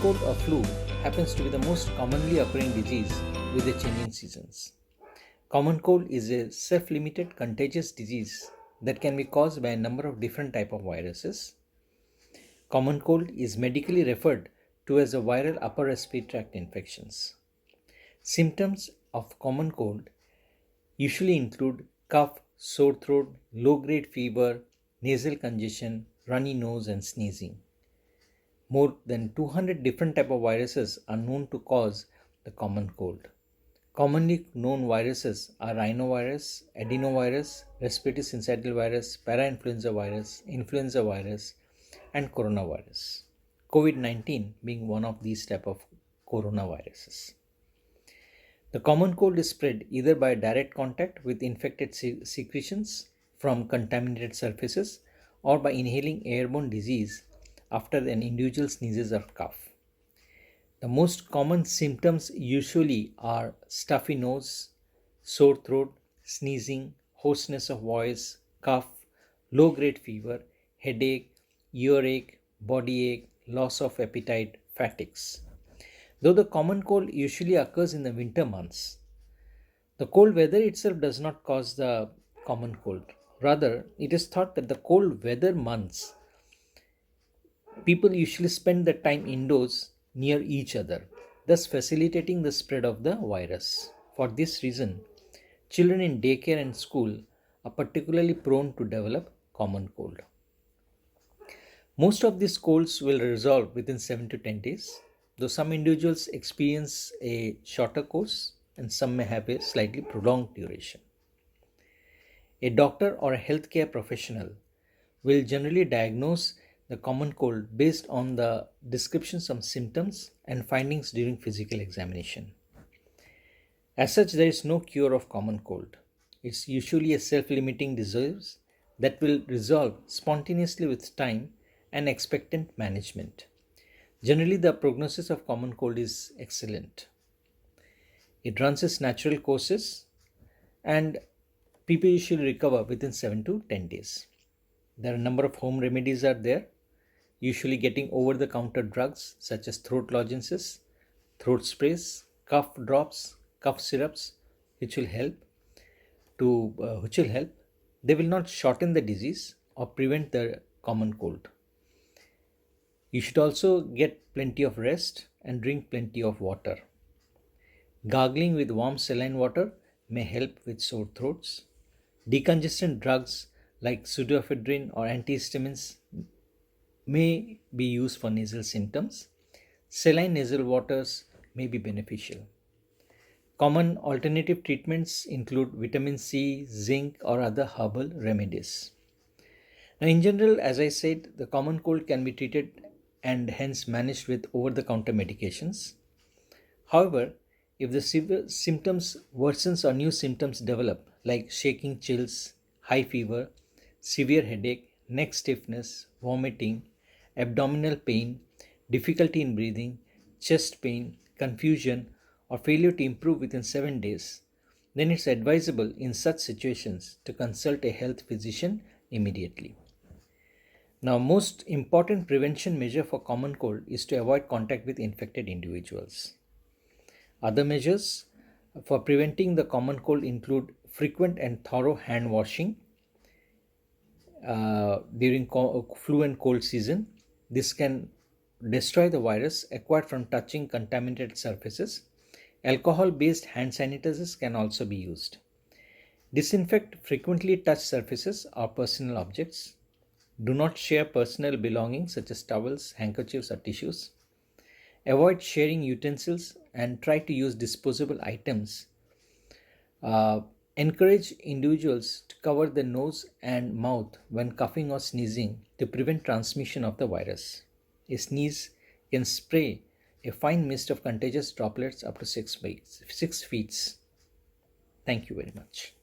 cold or flu happens to be the most commonly occurring disease with the changing seasons. Common cold is a self-limited contagious disease that can be caused by a number of different types of viruses. Common cold is medically referred to as a viral upper respiratory tract infections. Symptoms of common cold usually include cough, sore throat, low-grade fever, nasal congestion, runny nose, and sneezing. More than 200 different types of viruses are known to cause the common cold. Commonly known viruses are rhinovirus, adenovirus, respiratory syncytial virus, parainfluenza virus, influenza virus, and coronavirus. COVID-19 being one of these type of coronaviruses. The common cold is spread either by direct contact with infected secretions from contaminated surfaces or by inhaling airborne disease after an individual sneezes or cough. The most common symptoms usually are stuffy nose, sore throat, sneezing, hoarseness of voice, cough, low grade fever, headache, earache, body ache, loss of appetite, fatigues. Though the common cold usually occurs in the winter months, the cold weather itself does not cause the common cold. Rather, it is thought that the cold weather months people usually spend the time indoors near each other, thus facilitating the spread of the virus. For this reason, children in daycare and school are particularly prone to develop common cold. Most of these colds will resolve within 7 to 10 days, though some individuals experience a shorter course and some may have a slightly prolonged duration. A doctor or a healthcare professional will generally diagnose the common cold based on the descriptions of symptoms and findings during physical examination. As such, there is no cure of common cold. It's usually a self-limiting disease that will resolve spontaneously with time and expectant management. Generally, the prognosis of common cold is excellent. It runs its natural courses and people usually recover within 7 to 10 days. There are a number of home remedies are there, usually getting over-the-counter drugs such as throat lozenges, throat sprays, cough drops, cough syrups, which will help. They will not shorten the disease or prevent the common cold. You should also get plenty of rest and drink plenty of water. Gargling with warm saline water may help with sore throats. Decongestant drugs like pseudoephedrine or antihistamines may be used for nasal symptoms. Saline nasal waters may be beneficial. Common alternative treatments include vitamin C, zinc, or other herbal remedies. Now, in general, as I said, the common cold can be treated and hence managed with over-the-counter medications. However, if the symptoms worsens or new symptoms develop like shaking, chills, high fever, severe headache, neck stiffness, vomiting, abdominal pain, difficulty in breathing, chest pain, confusion, or failure to improve within 7 days, then it's advisable in such situations to consult a health physician immediately. Now, most important prevention measure for common cold is to avoid contact with infected individuals. Other measures for preventing the common cold include frequent and thorough hand washing during flu and cold season. This can destroy the virus acquired from touching contaminated surfaces. Alcohol-based hand sanitizers can also be used. Disinfect frequently touched surfaces or personal objects. Do not share personal belongings such as towels, handkerchiefs, or tissues. Avoid sharing utensils and try to use disposable items. Encourage individuals to cover the nose and mouth when coughing or sneezing to prevent transmission of the virus. A sneeze can spray a fine mist of contagious droplets up to 6 feet. Thank you very much.